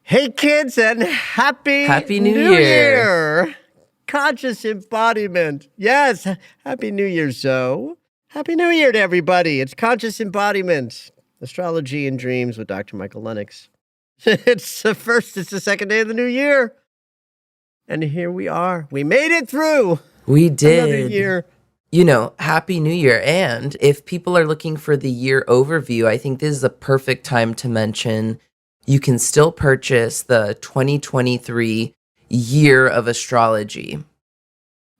Hey kids, and Happy New Year! Conscious embodiment. Yes, Happy New Year, Zoe. Happy New Year to everybody. It's Conscious Embodiment. Astrology and Dreams with Dr. Michael Lennox. It's the second day of the new year. And here we are. We made it through. We did. Another year. You know, Happy New Year. And if people are looking for the year overview, I think this is a perfect time to mention you can still purchase the 2023 Year of Astrology.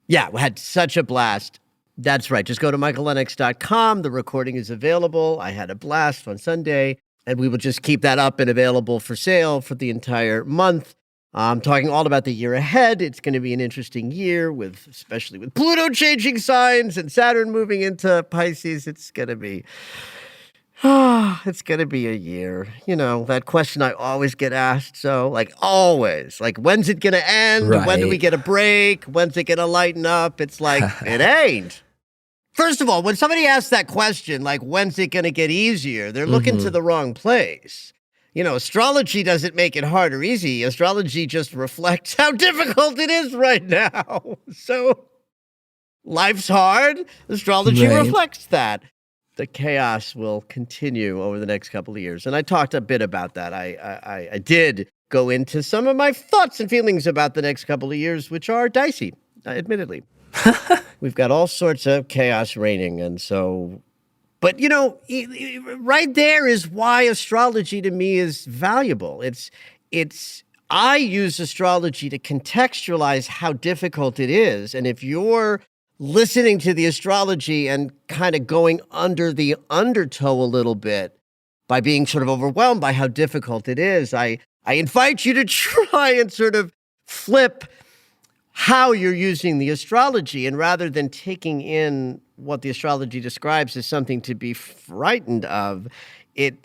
Yeah, we had such a blast. That's right. Just go to michaellennox.com. The recording is available. I had a blast on Sunday, and we will just keep that up and available for sale for the entire month. I'm talking all about the year ahead. It's going to be an interesting year, especially with Pluto changing signs and Saturn moving into Pisces. It's going to be a year. You know, that question I always get asked. So, always. When's it going to end? Right. When do we get a break? When's it going to lighten up? It's like, it ain't. First of all, when somebody asks that question, when's it going to get easier? They're looking to the wrong place. You know, astrology doesn't make it hard or easy. Astrology just reflects how difficult it is right now. So, life's hard. Astrology reflects that. The chaos will continue over the next couple of years. And I talked a bit about that. I did go into some of my thoughts and feelings about the next couple of years, which are dicey, admittedly. We've got all sorts of chaos reigning. And so, but you know, right there is why astrology to me is valuable. I use astrology to contextualize how difficult it is. And if you're listening to the astrology and kind of going under the undertow a little bit by being sort of overwhelmed by how difficult it is, I invite you to try and sort of flip how you're using the astrology. And rather than taking in what the astrology describes as something to be frightened of, it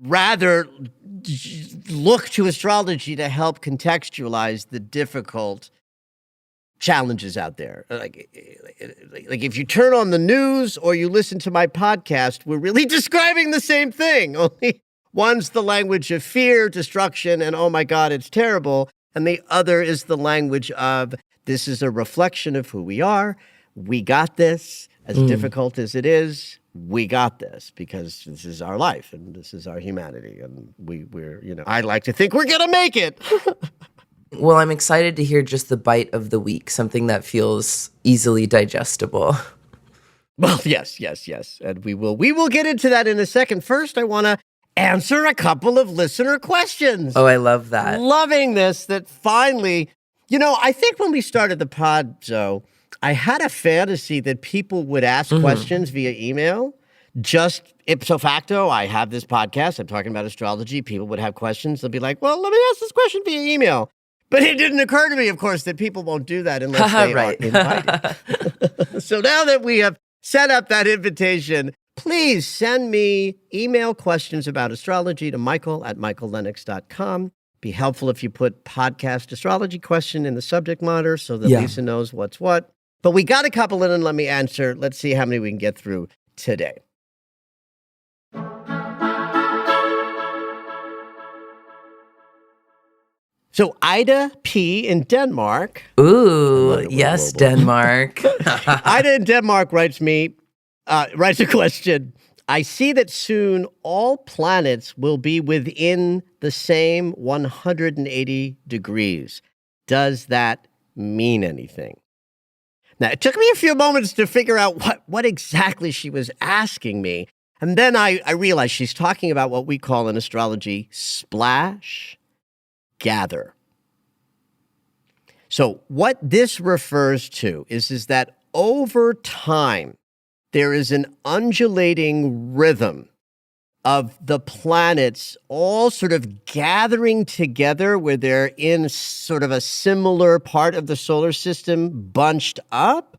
rather look to astrology to help contextualize the difficult challenges out there. Like if you turn on the news or you listen to my podcast, we're really describing the same thing. Only one's the language of fear, destruction, and oh my God, it's terrible. And the other is the language of this is a reflection of who we are. We got this. As difficult as it is, we got this because this is our life and this is our humanity. And we're, I like to think we're going to make it. Well, I'm excited to hear just the bite of the week, something that feels easily digestible. Well, yes. And we will get into that in a second. First, I want to answer a couple of listener questions. Oh, I love that. Loving this, that finally, I think when we started the pod, Zoe, I had a fantasy that people would ask questions via email. Just ipso facto, I have this podcast. I'm talking about astrology. People would have questions. They'll be like, well, let me ask this question via email. But it didn't occur to me, of course, that people won't do that unless they are invited. So now that we have set up that invitation, please send me email questions about astrology to michael@michaellennox.com. Be helpful if you put podcast astrology question in the subject matter so that Lisa knows what's what. But we got a couple in and let me answer. Let's see how many we can get through today. So Ida P. in Denmark. Ooh, yes, Denmark. Ida in Denmark writes a question. I see that soon all planets will be within the same 180 degrees. Does that mean anything? Now, it took me a few moments to figure out what exactly she was asking me. And then I realized she's talking about what we call in astrology splash, gather. So what this refers to is that over time, there is an undulating rhythm of the planets all sort of gathering together where they're in sort of a similar part of the solar system bunched up,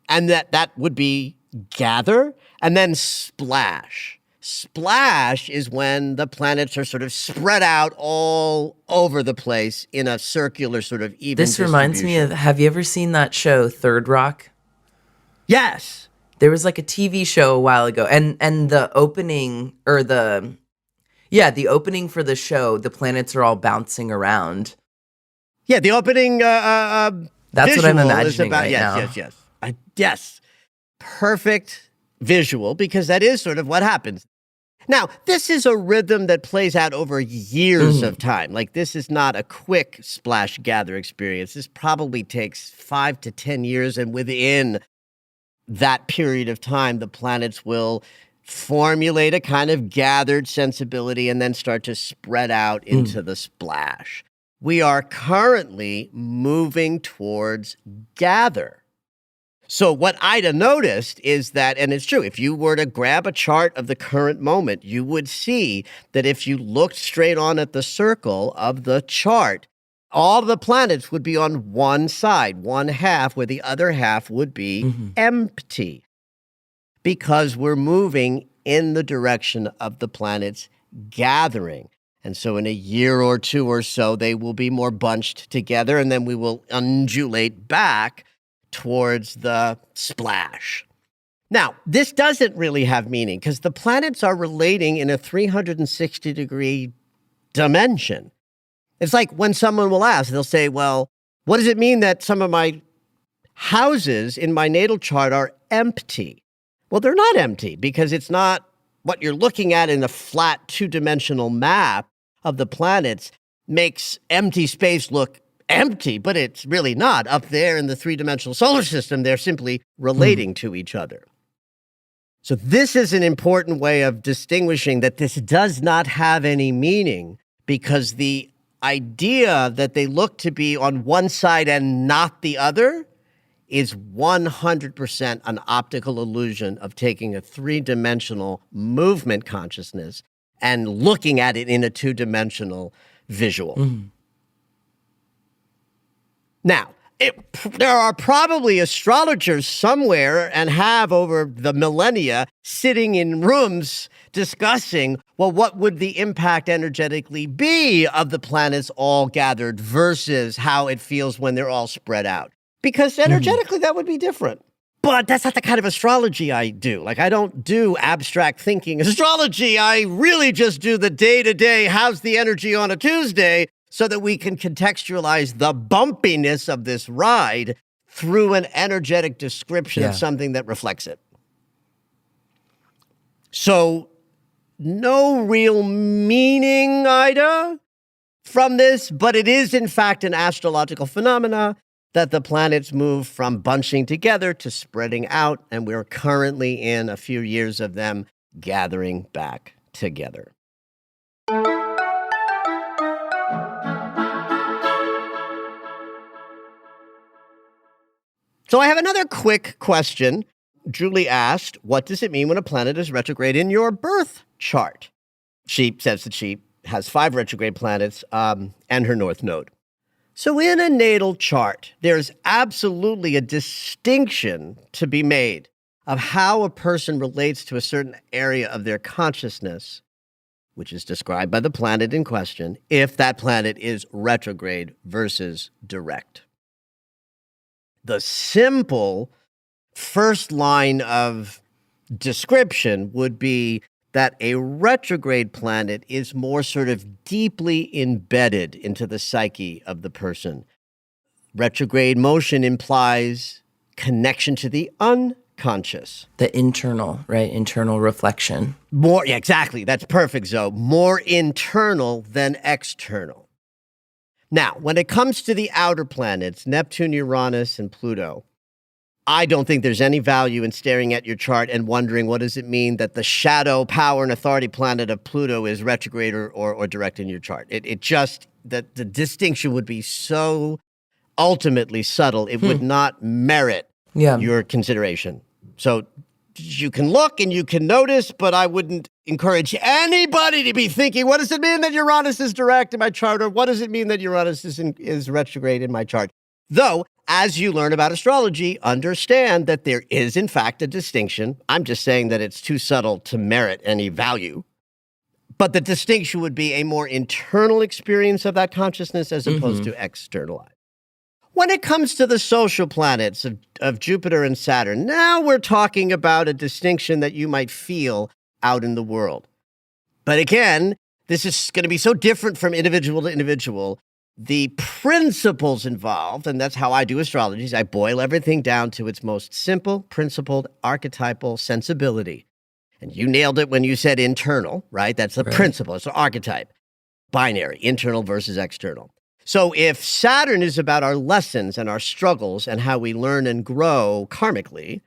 and that would be gather, and then splash. Splash is when the planets are sort of spread out all over the place in a circular sort of even This reminds me of, have you ever seen that show, Third Rock? Yes. There was like a TV show a while ago, and the opening, or the opening for the show, the planets are all bouncing around. Yeah, the opening That's what I'm imagining right now. Yes. Perfect visual, because that is sort of what happens. Now, this is a rhythm that plays out over years of time. Like, this is not a quick splash gather experience. This probably takes 5 to 10 years, and within that period of time, the planets will formulate a kind of gathered sensibility and then start to spread out into the splash. We are currently moving towards gather. So what Ida noticed is that, and it's true, if you were to grab a chart of the current moment, you would see that if you looked straight on at the circle of the chart, all the planets would be on one side, one half, where the other half would be empty, because we're moving in the direction of the planets gathering. And so in a year or two or so, they will be more bunched together, and then we will undulate back towards the splash. Now, this doesn't really have meaning because the planets are relating in a 360-degree dimension. It's like when someone will ask, they'll say, well, what does it mean that some of my houses in my natal chart are empty? Well, they're not empty because it's not what you're looking at in a flat two-dimensional map of the planets makes empty space look empty, but it's really not. Up there in the three-dimensional solar system, they're simply relating to each other. So this is an important way of distinguishing that this does not have any meaning, because the idea that they look to be on one side and not the other is 100% an optical illusion of taking a three-dimensional movement consciousness and looking at it in a two-dimensional visual. Now, there are probably astrologers somewhere, and have over the millennia, sitting in rooms discussing, well, what would the impact energetically be of the planets all gathered versus how it feels when they're all spread out? Because energetically, that would be different. But that's not the kind of astrology I do. Like, I don't do abstract thinking astrology. I really just do the day-to-day, how's the energy on a Tuesday, so that we can contextualize the bumpiness of this ride through an energetic description of something that reflects it. So, no real meaning, Ida, from this, but it is, in fact, an astrological phenomena that the planets move from bunching together to spreading out, and we're currently in a few years of them gathering back together. So I have another quick question. Julie asked, what does it mean when a planet is retrograde in your birth chart? She says that she has 5 retrograde planets and her north node. So in a natal chart, there's absolutely a distinction to be made of how a person relates to a certain area of their consciousness, which is described by the planet in question, if that planet is retrograde versus direct. The simple first line of description would be that a retrograde planet is more sort of deeply embedded into the psyche of the person. Retrograde motion implies connection to the unconscious. The internal, right? Internal reflection. Yeah, exactly. That's perfect, Zoe. More internal than external. Now, when it comes to the outer planets, Neptune, Uranus, and Pluto, I don't think there's any value in staring at your chart and wondering what does it mean that the shadow, power, and authority planet of Pluto is retrograde or direct in your chart. It just, the distinction would be so ultimately subtle. It would not merit Yeah. your consideration. So you can look and you can notice, but I wouldn't encourage anybody to be thinking, what does it mean that Uranus is direct in my chart? Or what does it mean that Uranus is retrograde in my chart? Though, as you learn about astrology, understand that there is, in fact, a distinction. I'm just saying that it's too subtle to merit any value. But the distinction would be a more internal experience of that consciousness as opposed to externalized. When it comes to the social planets of Jupiter and Saturn, now we're talking about a distinction that you might feel out in the world. But again, this is going to be so different from individual to individual. The principles involved, and that's how I do astrology, is I boil everything down to its most simple, principled, archetypal sensibility. And you nailed it when you said internal, right? That's the principle. It's an archetype. Binary, internal versus external. So if Saturn is about our lessons and our struggles and how we learn and grow karmically,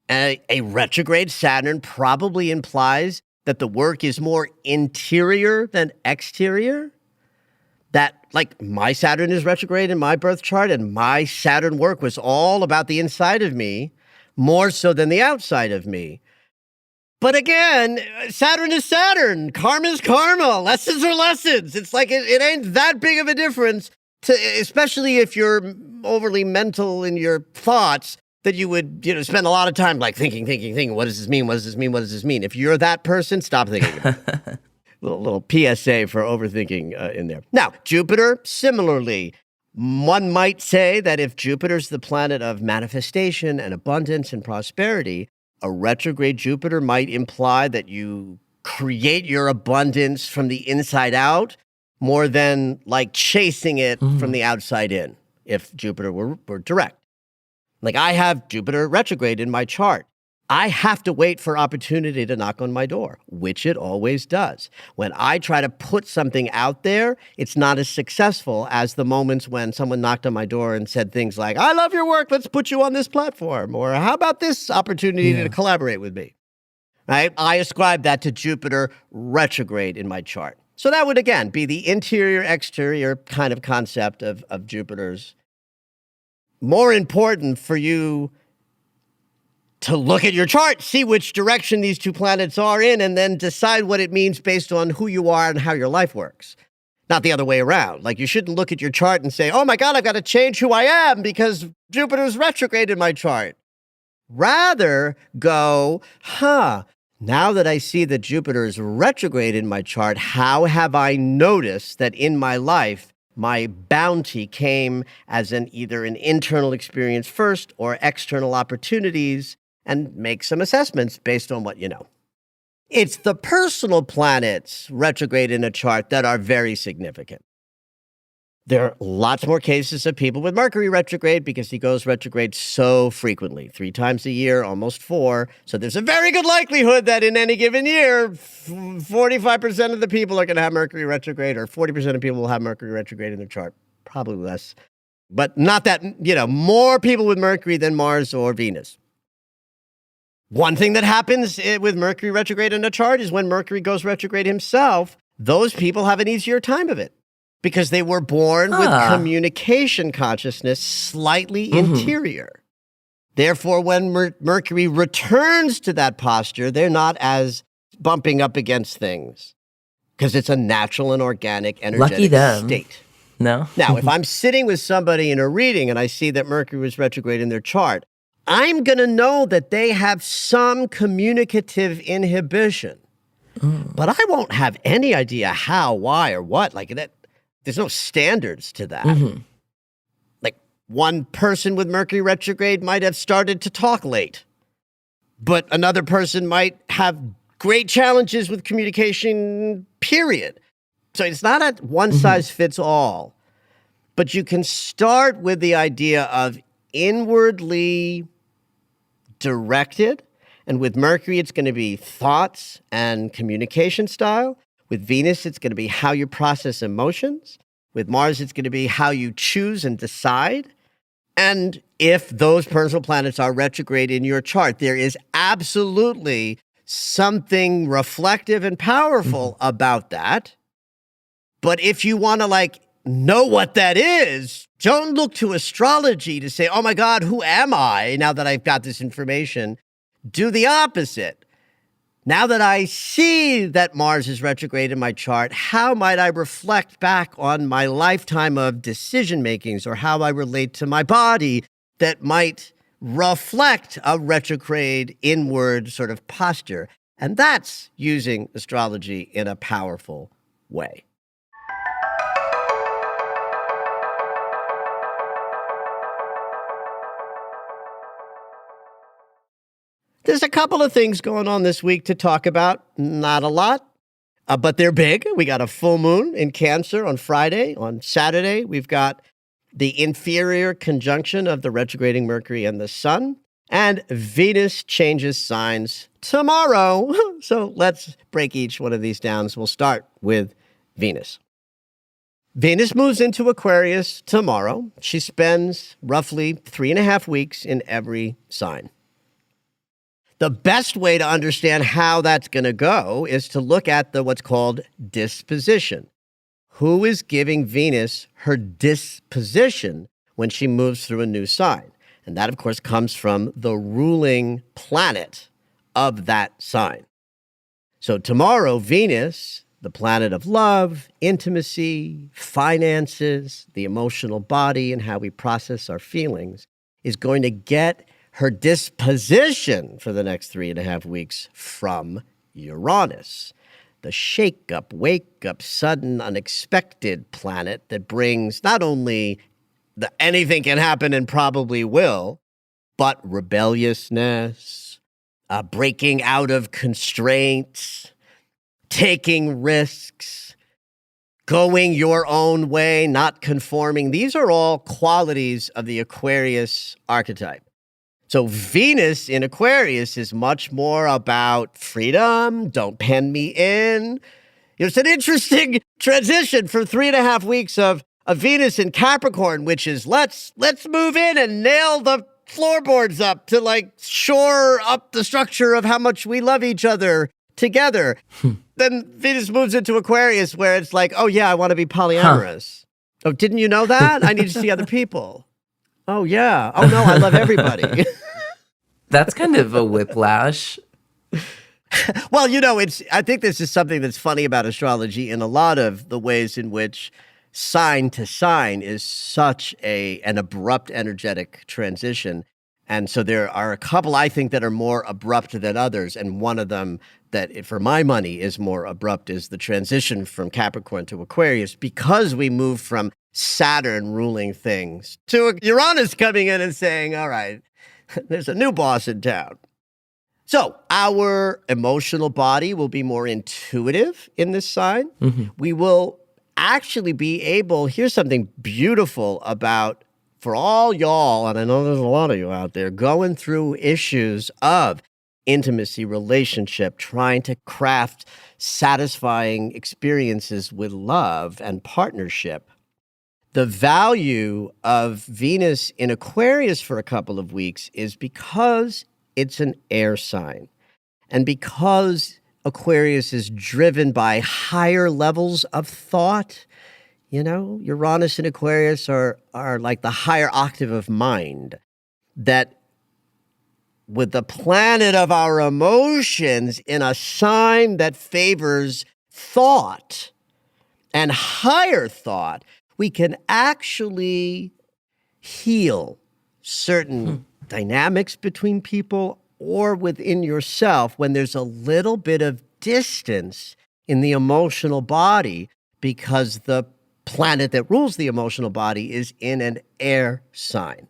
a retrograde Saturn probably implies that the work is more interior than exterior. That, like, my Saturn is retrograde in my birth chart, and my Saturn work was all about the inside of me, more so than the outside of me. But again, Saturn is Saturn. Karma is karma. Lessons are lessons. It's like it ain't that big of a difference, especially if you're overly mental in your thoughts, that you would spend a lot of time like thinking. What does this mean? What does this mean? What does this mean? If you're that person, stop thinking. little PSA for overthinking in there. Now, Jupiter, similarly. One might say that if Jupiter's the planet of manifestation and abundance and prosperity, a retrograde Jupiter might imply that you create your abundance from the inside out more than like chasing it from the outside in, if Jupiter were direct. Like, I have Jupiter retrograde in my chart. I have to wait for opportunity to knock on my door, which it always does. When I try to put something out there, it's not as successful as the moments when someone knocked on my door and said things like, I love your work, let's put you on this platform. Or how about this opportunity to collaborate with me? Right? I ascribe that to Jupiter retrograde in my chart. So that would, again, be the interior-exterior kind of concept of Jupiter's. More important for you to look at your chart, see which direction these two planets are in, and then decide what it means based on who you are and how your life works. Not the other way around. Like, you shouldn't look at your chart and say, oh my God, I've got to change who I am because Jupiter's retrograde in my chart. Rather go, now that I see that Jupiter is retrograde in my chart, how have I noticed that in my life, my bounty came as either an internal experience first or external opportunities, and make some assessments based on what you know. It's the personal planets retrograde in a chart that are very significant. There are lots more cases of people with Mercury retrograde because he goes retrograde so frequently, 3 times a year, almost 4. So there's a very good likelihood that in any given year, 45% of the people are going to have Mercury retrograde, or 40% of people will have Mercury retrograde in their chart. Probably less. But not that, more people with Mercury than Mars or Venus. One thing that happens with Mercury retrograde in a chart is when Mercury goes retrograde himself, those people have an easier time of it because they were born with communication consciousness slightly interior. Therefore, when Mercury returns to that posture, they're not as bumping up against things because it's a natural and organic energetic state. No. Now, if I'm sitting with somebody in a reading and I see that Mercury was retrograde in their chart, I'm going to know that they have some communicative inhibition. But I won't have any idea how, why, or what. Like, that, there's no standards to that. Like, one person with Mercury retrograde might have started to talk late, but another person might have great challenges with communication, period. So it's not a one-size-fits-all. But you can start with the idea of inwardly directed. And with Mercury, it's going to be thoughts and communication style. With Venus, it's going to be how you process emotions. With Mars, it's going to be how you choose and decide. And if those personal planets are retrograde in your chart, there is absolutely something reflective and powerful about that. But if you want to know what that is, Don't look to astrology to say, oh my God, who am I now that I've got this information? Do the opposite. Now that I see that Mars is retrograde in my chart, how might I reflect back on my lifetime of decision makings, or how I relate to my body that might reflect a retrograde inward sort of posture? And that's using astrology in a powerful way. There's a couple of things going on this week to talk about. Not a lot, but they're big. We got a full moon in Cancer on Friday. On Saturday, we've got the inferior conjunction of the retrograding Mercury and the Sun. And Venus changes signs tomorrow. So let's break each one of these down. So we'll start with Venus. Venus moves into Aquarius tomorrow. She spends roughly 3.5 weeks in every sign. The best way to understand how that's going to go is to look at what's called disposition. Who is giving Venus her disposition when she moves through a new sign? And that, of course, comes from the ruling planet of that sign. So tomorrow, Venus, the planet of love, intimacy, finances, the emotional body, and how we process our feelings, is going to get her disposition for the next 3.5 weeks from Uranus, the shake-up, wake-up, sudden, unexpected planet that brings not only the anything can happen and probably will, but rebelliousness, breaking out of constraints, taking risks, going your own way, not conforming. These are all qualities of the Aquarius archetype. So Venus in Aquarius is much more about freedom, don't pen me in. It's an interesting transition for 3.5 weeks of Venus in Capricorn, which is let's move in and nail the floorboards up to like shore up the structure of how much we love each other together. Then Venus moves into Aquarius where it's like, oh yeah, I want to be polyamorous. Oh, didn't you know that? I need to see other people. Oh yeah. Oh no, I love everybody. That's kind of a whiplash. Well, I think this is something that's funny about astrology in a lot of the ways in which sign to sign is such an abrupt energetic transition. And so there are a couple, I think, that are more abrupt than others. And one of them that, for my money, is more abrupt is the transition from Capricorn to Aquarius, because we move from Saturn ruling things to Uranus coming in and saying, all right, there's a new boss in town. So our emotional body will be more intuitive in this sign. Mm-hmm. We will actually be able, here's something beautiful about, for all y'all, and I know there's a lot of you out there, going through issues of intimacy, relationship, trying to craft satisfying experiences with love and partnership. The value of Venus in Aquarius for a couple of weeks is because it's an air sign. And because Aquarius is driven by higher levels of thought, Uranus and Aquarius are like the higher octave of mind, that with the planet of our emotions in a sign that favors thought and higher thought, we can actually heal certain dynamics between people or within yourself when there's a little bit of distance in the emotional body, because the planet that rules the emotional body is in an air sign.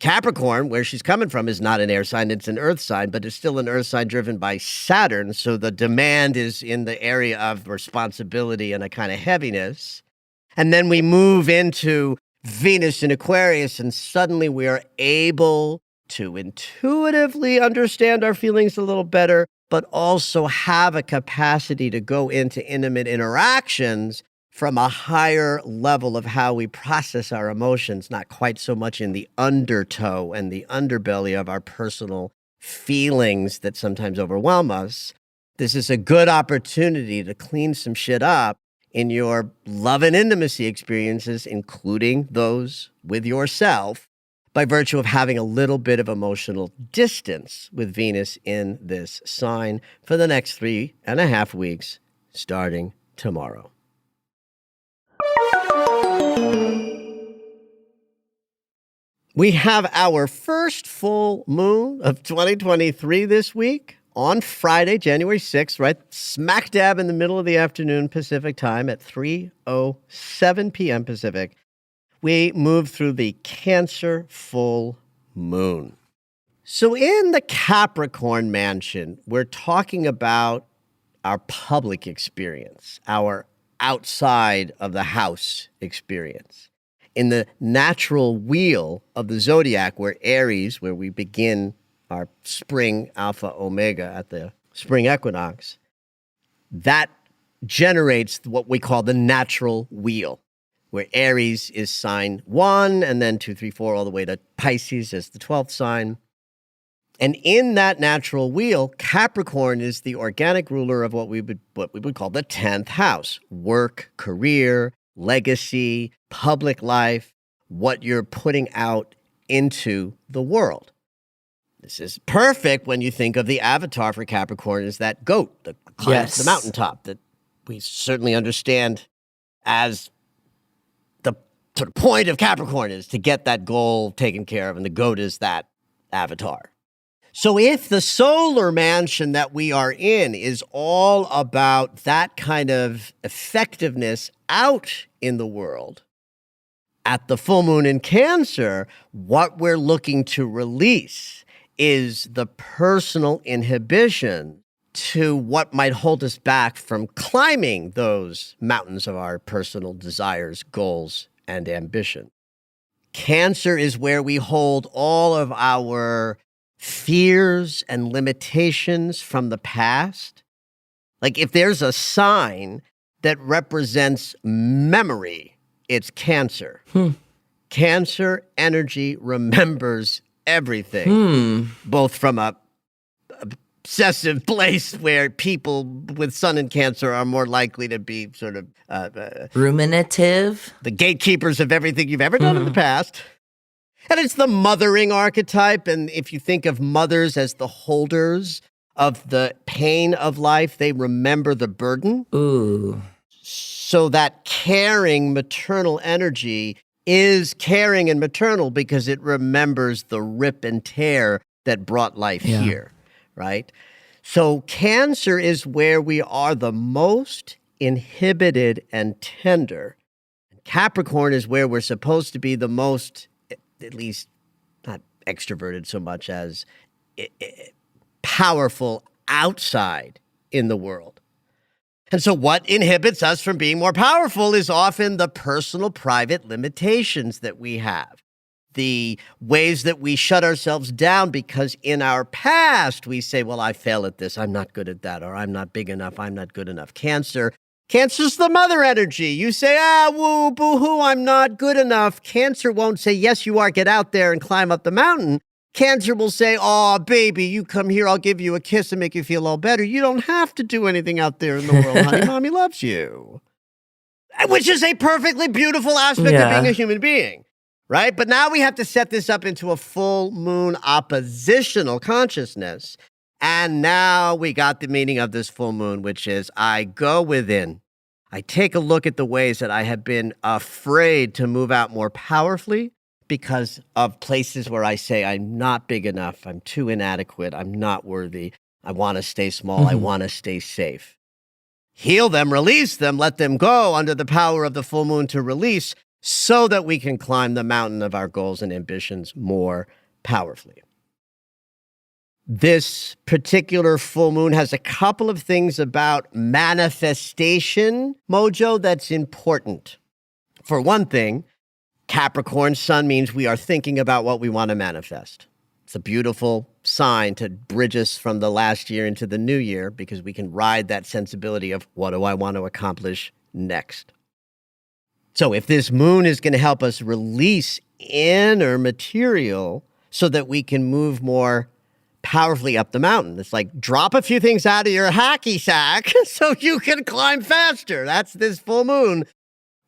Capricorn, where she's coming from, is not an air sign, it's an earth sign, but it's still an earth sign driven by Saturn, so the demand is in the area of responsibility and a kind of heaviness. And then we move into Venus in Aquarius, and suddenly we are able to intuitively understand our feelings a little better, but also have a capacity to go into intimate interactions from a higher level of how we process our emotions, not quite so much in the undertow and the underbelly of our personal feelings that sometimes overwhelm us. This is a good opportunity to clean some shit up in your love and intimacy experiences, including those with yourself, by virtue of having a little bit of emotional distance with Venus in this sign for the next 3.5 weeks, starting tomorrow. We have our first full moon of 2023 this week on Friday, January 6th, right smack dab in the middle of the afternoon Pacific time at 3:07 p.m. Pacific. We move through the Cancer full moon. So in the Capricorn mansion, we're talking about our public experience, our outside of the house experience. In the natural wheel of the zodiac, where Aries, where we begin our spring alpha omega at the spring equinox, that generates what we call the natural wheel, where Aries is sign 1, and then 2, 3, 4, all the way to Pisces as the 12th sign. And in that natural wheel, Capricorn is the organic ruler of what we would call the 10th house: work, career, legacy, public life, what you're putting out into the world. This is perfect when you think of the avatar for Capricorn as that goat that climbs the mountaintop, that we certainly understand as the sort of point of Capricorn is to get that goal taken care of, and the goat is that avatar. So if the solar mansion that we are in is all about that kind of effectiveness out in the world, at the full moon in Cancer, what we're looking to release is the personal inhibition to what might hold us back from climbing those mountains of our personal desires, goals, and ambition. Cancer is where we hold all of our fears and limitations from the past. Like if there's a sign that represents memory, it's Cancer. Cancer energy remembers everything, both from a obsessive place where people with sun in Cancer are more likely to be sort of ruminative, the gatekeepers of everything you've ever done in the past. And it's the mothering archetype. And if you think of mothers as the holders of the pain of life, they remember the burden. Ooh. So that caring maternal energy is caring and maternal because it remembers the rip and tear that brought life here, right? So Cancer is where we are the most inhibited and tender. Capricorn is where we're supposed to be the most, at least not extroverted so much as powerful outside in the world. And so what inhibits us from being more powerful is often the personal, private limitations that we have, the ways that we shut ourselves down because in our past we say, well, I fail at this, I'm not good at that, or I'm not big enough, I'm not good enough. Cancer's the mother energy. You say, woo, boo-hoo, I'm not good enough. Cancer won't say, yes, you are, get out there and climb up the mountain. Cancer will say, oh, baby, you come here, I'll give you a kiss and make you feel all better. You don't have to do anything out there in the world, honey. Mommy loves you. Which is a perfectly beautiful aspect of being a human being, right? But now we have to set this up into a full moon oppositional consciousness. And now we got the meaning of this full moon, which is I go within. I take a look at the ways that I have been afraid to move out more powerfully because of places where I say I'm not big enough, I'm too inadequate, I'm not worthy, I want to stay small, I want to stay safe. Heal them, release them, let them go under the power of the full moon to release so that we can climb the mountain of our goals and ambitions more powerfully. This particular full moon has a couple of things about manifestation mojo that's important. For one thing, Capricorn sun means we are thinking about what we want to manifest. It's a beautiful sign to bridge us from the last year into the new year because we can ride that sensibility of what do I want to accomplish next. So if this moon is going to help us release inner material so that we can move more powerfully up the mountain. It's like drop a few things out of your hacky sack so you can climb faster. That's this full moon.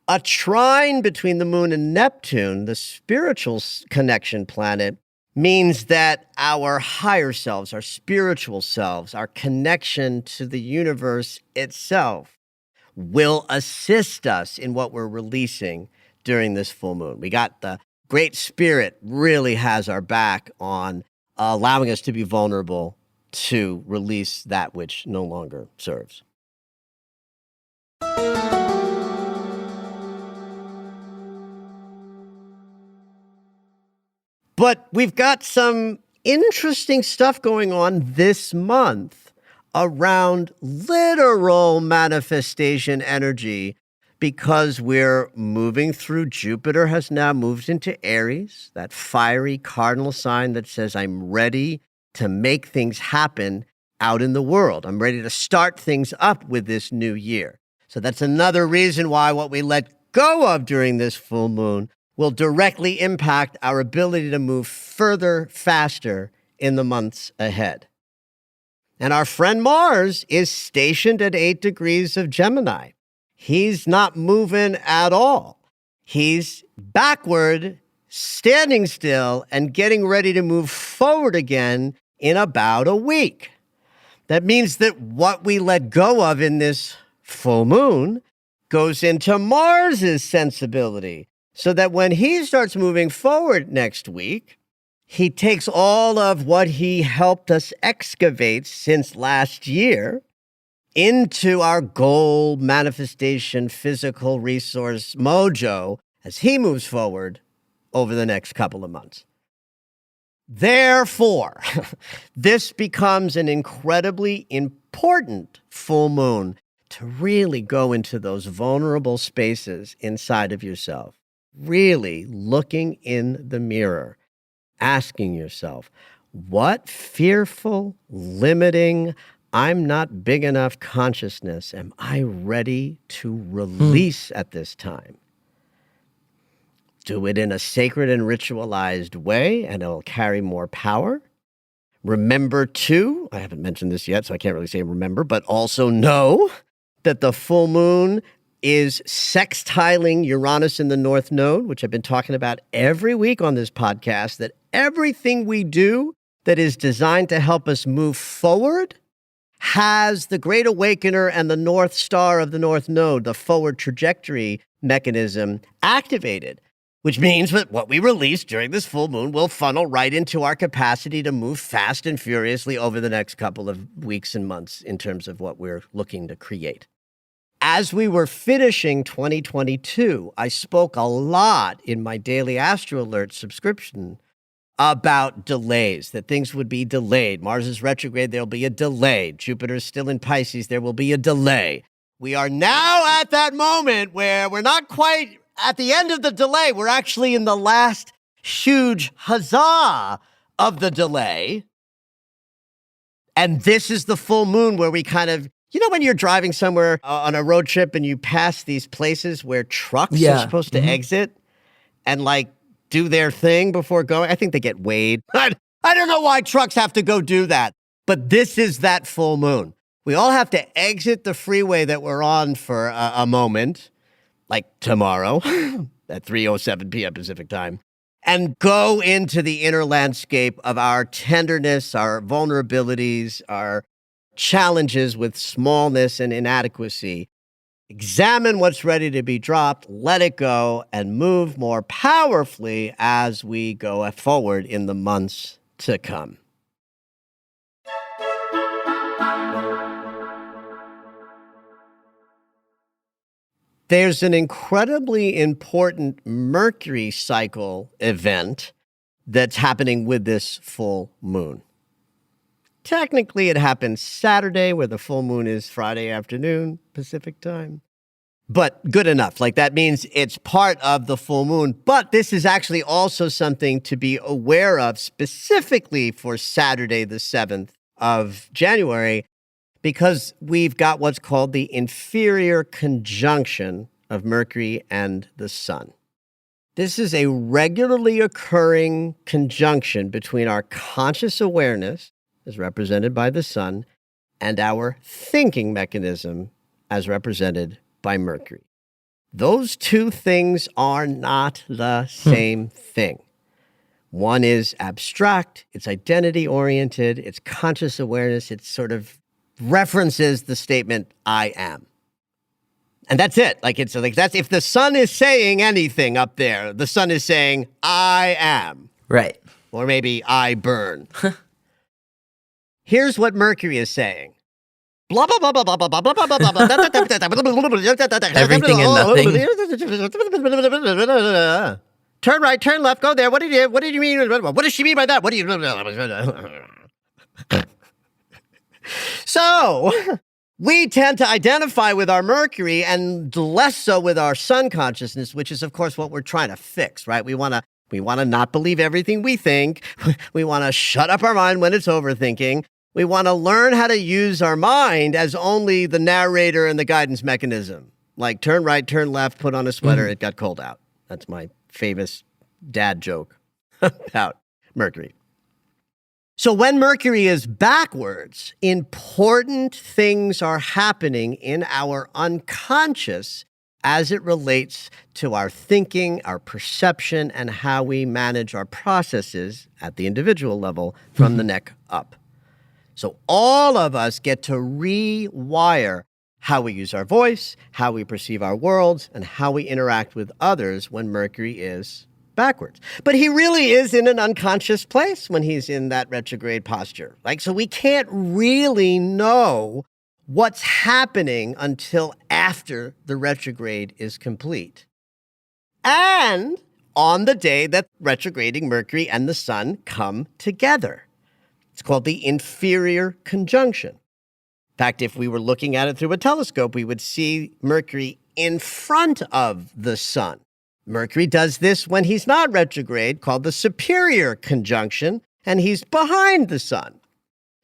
A trine between the moon and Neptune, the spiritual connection planet, means that our higher selves, our spiritual selves, our connection to the universe itself will assist us in what we're releasing during this full moon. We got the Great Spirit really has our back on allowing us to be vulnerable to release that which no longer serves. But we've got some interesting stuff going on this month around literal manifestation energy because we're moving through. Jupiter has now moved into Aries, that fiery cardinal sign that says, I'm ready to make things happen out in the world. I'm ready to start things up with this new year. So that's another reason why what we let go of during this full moon will directly impact our ability to move further, faster in the months ahead. And our friend Mars is stationed at 8 degrees of Gemini. He's not moving at all. He's backward, standing still, and getting ready to move forward again in about a week. That means that what we let go of in this full moon goes into Mars's sensibility, so that when he starts moving forward next week, he takes all of what he helped us excavate since last year into our goal, manifestation, physical resource mojo as he moves forward over the next couple of months. Therefore, this becomes an incredibly important full moon to really go into those vulnerable spaces inside of yourself. Really looking in the mirror, asking yourself, what fearful, limiting, I'm not big enough consciousness am I ready to release at this time? Do it in a sacred and ritualized way, and it'll carry more power. Remember, too, I haven't mentioned this yet, so I can't really say remember, but also know that the full moon is sextiling Uranus in the North Node, which I've been talking about every week on this podcast, that everything we do that is designed to help us move forward has the Great Awakener and the North Star of the North Node, the forward trajectory mechanism, activated, which means that what we release during this full moon will funnel right into our capacity to move fast and furiously over the next couple of weeks and months in terms of what we're looking to create. As we were finishing 2022, I spoke a lot in my daily Astro Alert subscription about delays, that things would be delayed. Mars is retrograde, there'll be a delay. Jupiter's still in Pisces, there will be a delay. We are now at that moment where we're not quite at the end of the delay. We're actually in the last huge huzzah of the delay. And this is the full moon where we kind of, you know, when you're driving somewhere on a road trip and you pass these places where trucks are supposed to exit and like do their thing before going. I think they get weighed. I don't know why trucks have to go do that, but this is that full moon. We all have to exit the freeway that we're on for a moment, like tomorrow at 3:07 p.m. Pacific time, and go into the inner landscape of our tenderness, our vulnerabilities, our challenges with smallness and inadequacy. Examine what's ready to be dropped, let it go, and move more powerfully as we go forward in the months to come. There's an incredibly important Mercury cycle event that's happening with this full moon. Technically, it happens Saturday, where the full moon is Friday afternoon, Pacific time. But good enough. Like, that means it's part of the full moon. But this is actually also something to be aware of specifically for Saturday, the 7th of January, because we've got what's called the inferior conjunction of Mercury and the Sun. This is a regularly occurring conjunction between our conscious awareness as represented by the sun, and our thinking mechanism as represented by Mercury. Those two things are not the same thing. One is abstract, it's identity-oriented, it's conscious awareness, it sort of references the statement, I am. And that's it. That's if the sun is saying anything up there, the sun is saying, I am. Right. Or maybe I burn. Here's what Mercury is saying. Blah, blah, blah, blah, blah, blah, blah, blah, blah, blah, blah, Everything and nothing. Turn right, turn left, go there. What did you mean? What does she mean by that? What do you... So, we tend to identify with our Mercury and less so with our sun consciousness, which is, of course, what we're trying to fix, right? We want to not believe everything we think. We want to shut up our mind when it's overthinking. We want to learn how to use our mind as only the narrator and the guidance mechanism. Like turn right, turn left, put on a sweater, it got cold out. That's my famous dad joke about Mercury. So when Mercury is backwards, important things are happening in our unconscious as it relates to our thinking, our perception, and how we manage our processes at the individual level from the neck up. So all of us get to rewire how we use our voice, how we perceive our worlds, and how we interact with others when Mercury is backwards. But he really is in an unconscious place when he's in that retrograde posture. So we can't really know what's happening until after the retrograde is complete. And on the day that retrograding Mercury and the sun come together. It's called the inferior conjunction. In fact, if we were looking at it through a telescope, we would see Mercury in front of the sun. Mercury does this when he's not retrograde, called the superior conjunction, and he's behind the sun.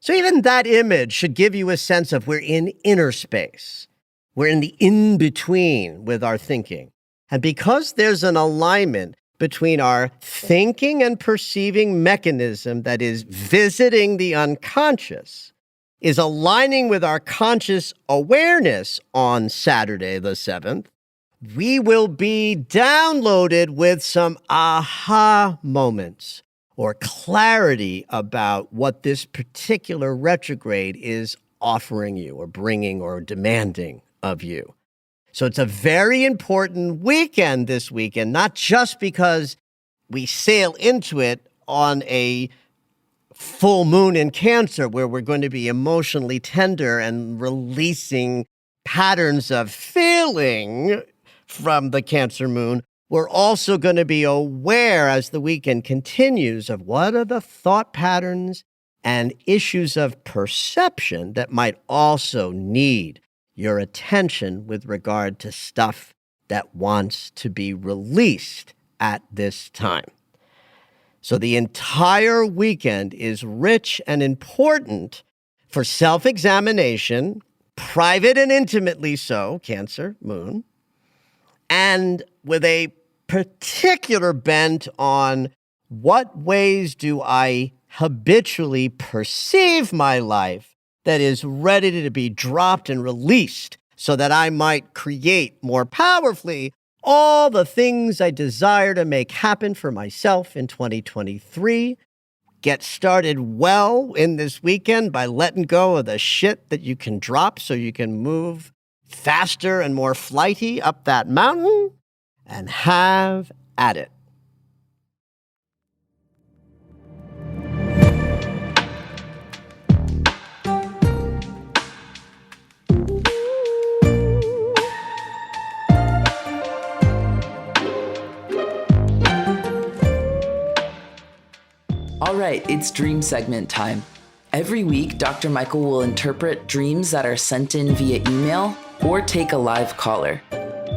So even that image should give you a sense of we're in inner space. We're in the in-between with our thinking. And because there's an alignment between our thinking and perceiving mechanism that is visiting the unconscious, is aligning with our conscious awareness on Saturday the 7th, we will be downloaded with some aha moments or clarity about what this particular retrograde is offering you or bringing or demanding of you. So it's a very important weekend this weekend, not just because we sail into it on a full moon in Cancer where we're going to be emotionally tender and releasing patterns of feeling from the Cancer moon. We're also going to be aware as the weekend continues of what are the thought patterns and issues of perception that might also need your attention with regard to stuff that wants to be released at this time. So the entire weekend is rich and important for self-examination, private and intimately so, Cancer moon, and with a particular bent on what ways do I habitually perceive my life that is ready to be dropped and released so that I might create more powerfully all the things I desire to make happen for myself in 2023. Get started well in this weekend by letting go of the shit that you can drop so you can move faster and more flighty up that mountain and have at it. All right, it's dream segment time. Every week, Dr. Michael will interpret dreams that are sent in via email or take a live caller.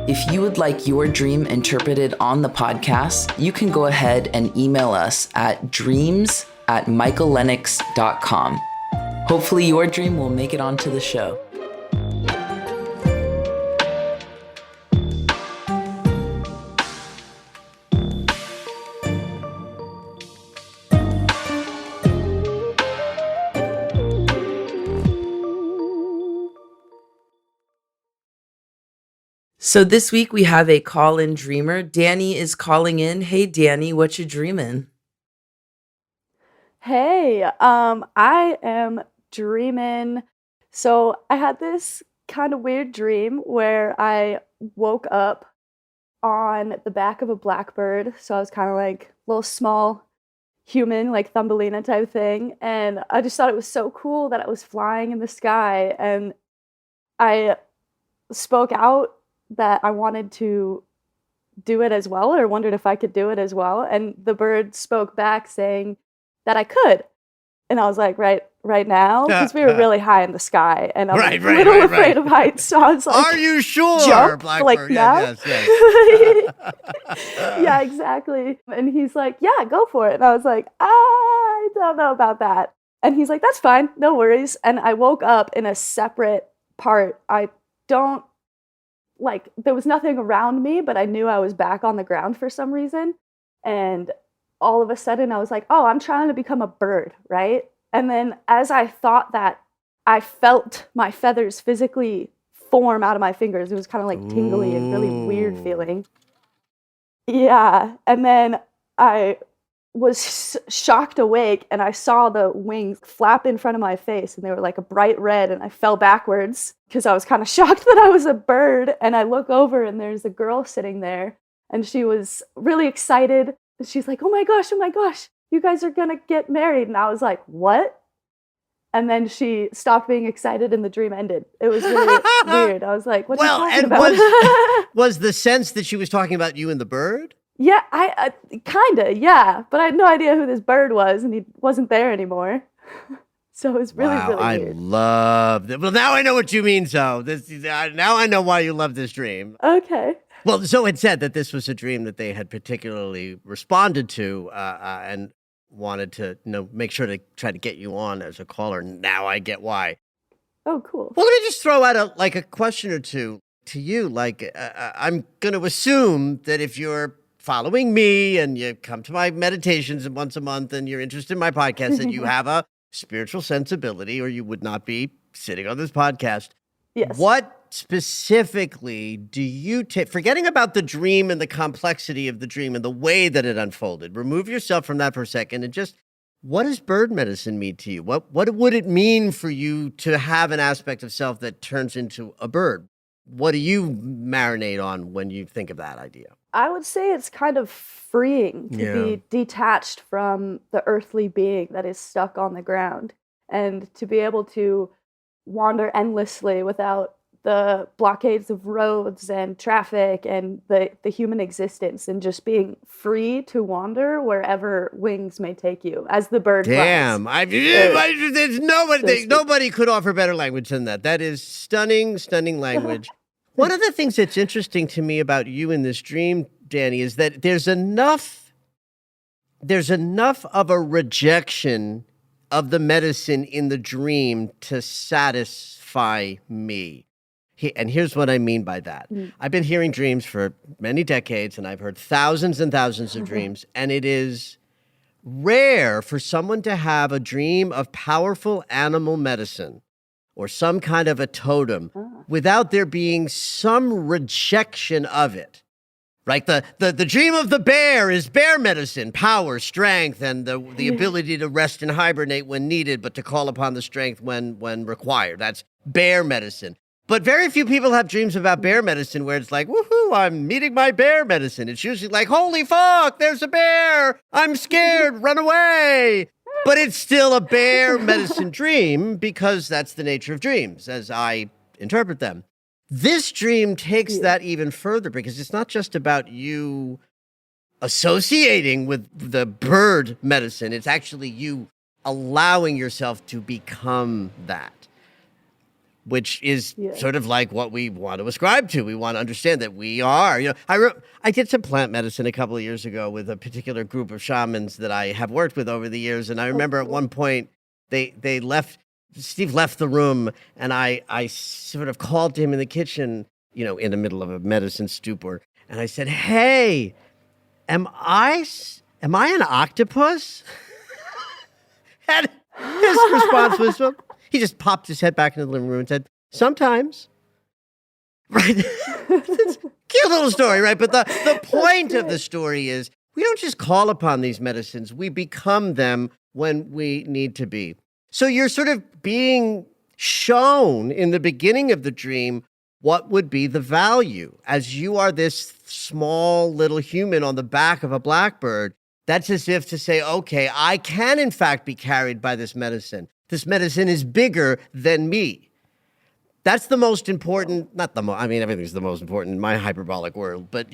If you would like your dream interpreted on the podcast, you can go ahead and email us at dreams@michaellennox.com. Hopefully your dream will make it onto the show. So this week we have a call-in dreamer. Danny is calling in. Hey, Danny, what you dreaming? Hey, I am dreaming. So I had this kind of weird dream where I woke up on the back of a blackbird. So I was kind of like a little small human, like Thumbelina type thing. And I just thought it was so cool that I was flying in the sky. And I spoke out that I wanted to do it as well, or wondered if I could do it as well. And the bird spoke back saying that I could. And I was like, right now? Because we were really high in the sky, and I was a little afraid of heights. So I was like, are you sure, jump, Blackbird? like now? Yes. Yeah, exactly. And he's like, yeah, go for it. And I was like, I don't know about that. And he's like, that's fine, no worries. And I woke up in a separate part. There was nothing around me, but I knew I was back on the ground for some reason. And all of a sudden I was like, oh, I'm trying to become a bird, right? And then as I thought that, I felt my feathers physically form out of my fingers. It was kind of like tingly and really weird feeling. Yeah. And then I was shocked awake, and I saw the wings flap in front of my face, and they were like a bright red, and I fell backwards because I was kind of shocked that I was a bird. And I look over, and there's a girl sitting there, and she was really excited. She's like, oh my gosh, you guys are gonna get married. And I was like, what? And then she stopped being excited and the dream ended. It was really weird. I was like, what are you talking about? Was the sense that she was talking about you and the bird? Yeah, I kinda, yeah. But I had no idea who this bird was, and he wasn't there anymore. So it was really weird. I love it. Well, now I know what you mean, so now I know why you love this dream. Okay. Well, so it said that this was a dream that they had particularly responded to and wanted to make sure to try to get you on as a caller. Now I get why. Oh, cool. Well, let me just throw out a question or two to you. Like, I'm going to assume that if you're following me and you come to my meditations once a month and you're interested in my podcast, that you have a spiritual sensibility, or you would not be sitting on this podcast. Yes. What specifically do you take, forgetting about the dream and the complexity of the dream and the way that it unfolded, remove yourself from that for a second, and just, what does bird medicine mean to you? What would it mean for you to have an aspect of self that turns into a bird? What do you marinate on when you think of that idea? I would say it's kind of freeing to be detached from the earthly being that is stuck on the ground, and to be able to wander endlessly without the blockades of roads and traffic and the human existence, and just being free to wander wherever wings may take you, as the bird Damn, there's nobody could offer better language than that. That is stunning language. One of the things that's interesting to me about you in this dream, Danny, is that there's enough of a rejection of the medicine in the dream to satisfy me. And here's what I mean by that. I've been hearing dreams for many decades, and I've heard thousands and thousands of dreams, and it is rare for someone to have a dream of powerful animal medicine or some kind of a totem without there being some rejection of it. Right? The dream of the bear is bear medicine, power, strength, and the ability to rest and hibernate when needed, but to call upon the strength when required. That's bear medicine. But very few people have dreams about bear medicine where it's like, woohoo, I'm meeting my bear medicine. It's usually like, holy fuck, there's a bear. I'm scared, run away. But it's still a bear medicine dream, because that's the nature of dreams as I interpret them. This dream takes that even further, because it's not just about you associating with the bird medicine. It's actually you allowing yourself to become that, which is sort of like what we want to ascribe to. We want to understand that we are. I did some plant medicine a couple of years ago with a particular group of shamans that I have worked with over the years, and I remember at one point they left. Steve left the room, and I sort of called to him in the kitchen, in the middle of a medicine stupor, and I said, "Hey, am I an octopus?" And his response was, he just popped his head back into the living room and said, "Sometimes." Right? It's a cute little story, right? But the point of the story is we don't just call upon these medicines, we become them when we need to be. So you're sort of being shown in the beginning of the dream what would be the value. As you are this small little human on the back of a blackbird, that's as if to say, okay, I can in fact be carried by this medicine. This medicine is bigger than me. That's the most important, not the most, I mean, everything's the most important in my hyperbolic world, but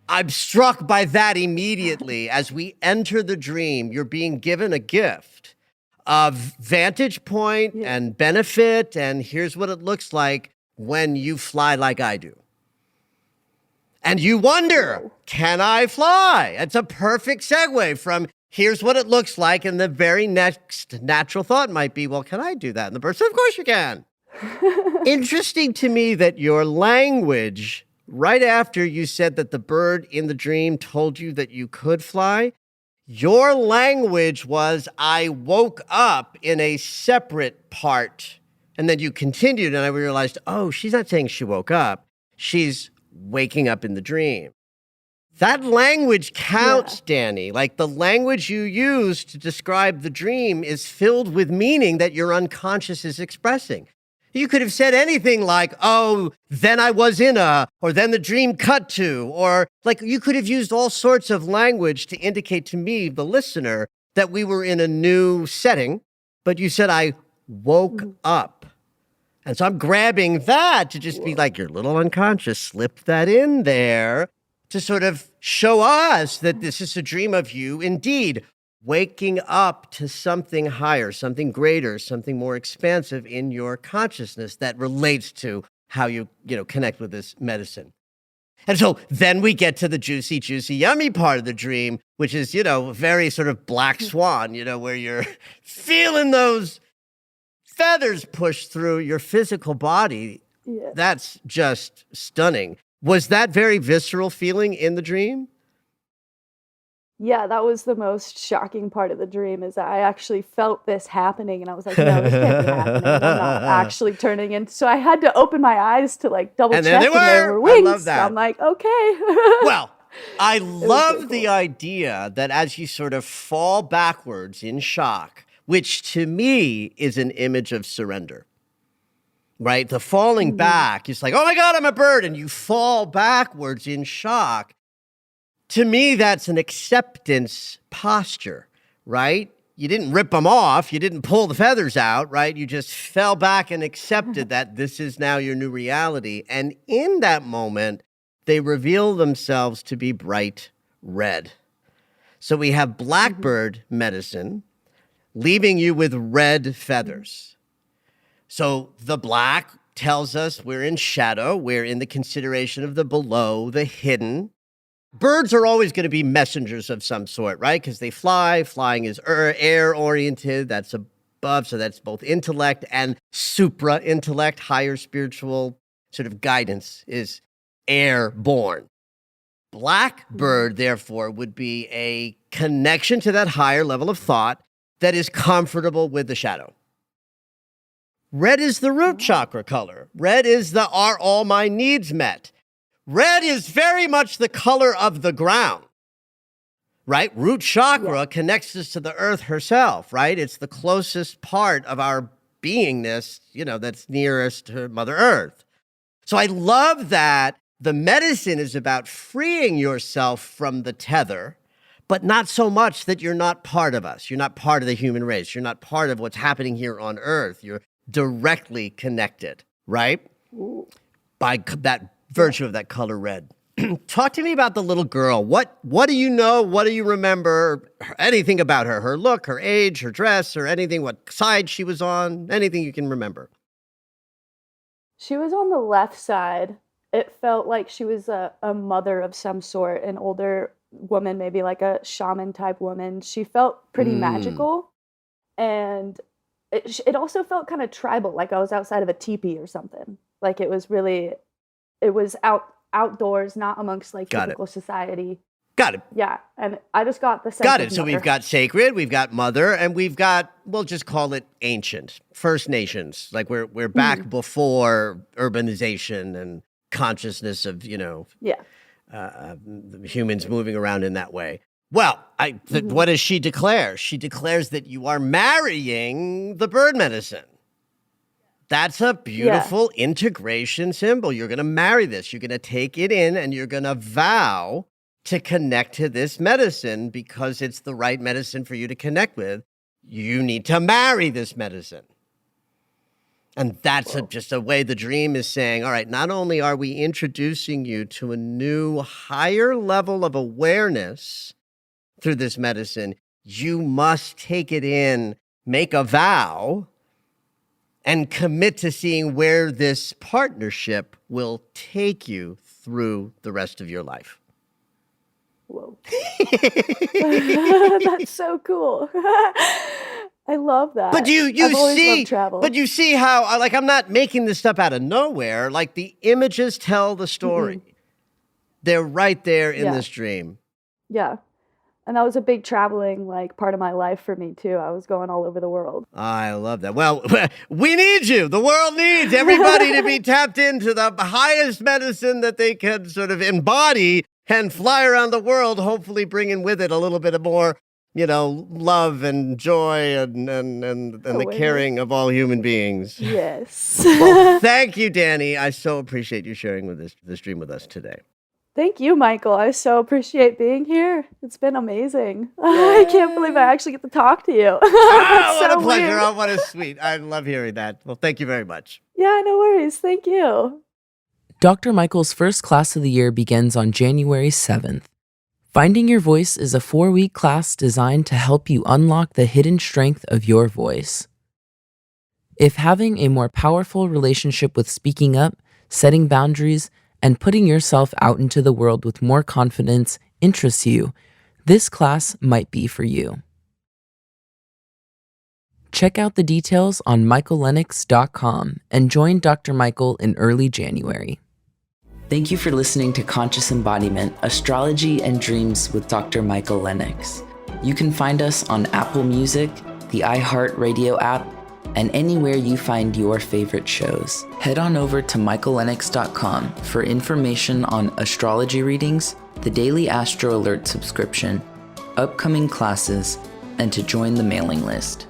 I'm struck by that immediately. As we enter the dream, you're being given a gift of vantage point and benefit, and here's what it looks like when you fly like I do. And you wonder, can I fly? It's a perfect segue from here's what it looks like, and the very next natural thought might be, well, can I do that? And the person, of course you can. Interesting to me that your language, right after you said that the bird in the dream told you that you could fly, your language was, I woke up in a separate part. And then you continued, and I realized, oh, she's not saying she woke up. She's waking up in the dream. That language counts, Danny. Like the language you use to describe the dream is filled with meaning that your unconscious is expressing. You could have said anything like, oh, then I was in or then the dream cut to, or like you could have used all sorts of language to indicate to me, the listener, that we were in a new setting. But you said, I woke up. And so I'm grabbing that to just be like, your little unconscious slipped that in there to sort of show us that this is a dream of you indeed waking up to something higher, something greater, something more expansive in your consciousness that relates to how you connect with this medicine. And so then we get to the juicy, juicy, yummy part of the dream, which is, very sort of black swan, where you're feeling those feathers push through your physical body. Yeah. That's just stunning. Was that very visceral feeling in the dream? Yeah, that was the most shocking part of the dream, is that I actually felt this happening, and I was like, no, this can't be happening. I'm not actually turning into. So I had to open my eyes to like double check, and there were wings. I love that. So I'm like, okay. Well, I love the idea that as you sort of fall backwards in shock, which to me is an image of surrender, right? The falling back is like, oh my God, I'm a bird. And you fall backwards in shock. To me, that's an acceptance posture, right? You didn't rip them off. You didn't pull the feathers out, right? You just fell back and accepted that this is now your new reality. And in that moment, they reveal themselves to be bright red. So we have blackbird medicine, leaving you with red feathers. So the black tells us we're in shadow. We're in the consideration of the below, the hidden. Birds are always going to be messengers of some sort, right? Because they fly. Flying is air-oriented. That's above. So that's both intellect and supra-intellect. Higher spiritual sort of guidance is airborne. Blackbird, therefore, would be a connection to that higher level of thought that is comfortable with the shadow. Red is the root chakra color. Red is the are all my needs met. Red is very much the color of the ground, right? Root chakra connects us to the earth herself, right? It's the closest part of our beingness, that's nearest to Mother Earth. So I love that the medicine is about freeing yourself from the tether, but not so much that you're not part of us. You're not part of the human race. You're not part of what's happening here on Earth. You're directly connected, right? By that virtue of that color red. Talk to me about the little girl. What do you know? What do you remember? Anything about her? Her look, her age, her dress, or anything? What side she was on? Anything you can remember? She was on the left side. It felt like she was a mother of some sort, an older woman, maybe like a shaman type woman. She felt pretty magical. And it also felt kind of tribal, like I was outside of a teepee or something. Like it was outdoors, not amongst like typical society. Got it. Yeah. And I just got the sense Got of it. So mother. we've got sacred, we've got mother, and we've got, we'll just call it ancient, First Nations. Like we're back before urbanization and consciousness of, Yeah. humans moving around in that way. Well, what does she declare? She declares that you are marrying the bird medicine. That's a beautiful integration symbol. You're going to marry this. You're going to take it in and you're going to vow to connect to this medicine because it's the right medicine for you to connect with. You need to marry this medicine. And that's just a way the dream is saying, all right, not only are we introducing you to a new higher level of awareness through this medicine, you must take it in, make a vow, and commit to seeing where this partnership will take you through the rest of your life. Whoa. That's so cool. I love that. But I've always loved travel. But you see how, I'm not making this stuff out of nowhere. Like, the images tell the story. They're right there in this dream. Yeah. And that was a big traveling, part of my life for me, too. I was going all over the world. I love that. Well, we need you. The world needs everybody to be tapped into the highest medicine that they can sort of embody and fly around the world, hopefully bringing with it a little bit of more, love and joy and the caring of all human beings. Yes. Well, thank you, Danny. I so appreciate you sharing this dream with us today. Thank you, Michael. I so appreciate being here. It's been amazing. I can't believe I actually get to talk to you. What a pleasure. Oh, what a sweet. I love hearing that. Well, thank you very much. Yeah, no worries. Thank you. Dr. Michael's first class of the year begins on January 7th. Finding Your Voice is a 4-week class designed to help you unlock the hidden strength of your voice. If having a more powerful relationship with speaking up, setting boundaries, and putting yourself out into the world with more confidence interests you, this class might be for you. Check out the details on michaellennox.com and join Dr. Michael in early January. Thank you for listening to Conscious Embodiment, Astrology and Dreams with Dr. Michael Lennox. You can find us on Apple Music, the iHeartRadio app, and anywhere you find your favorite shows. Head on over to michaellennox.com for information on astrology readings, the Daily Astro Alert subscription, upcoming classes, and to join the mailing list.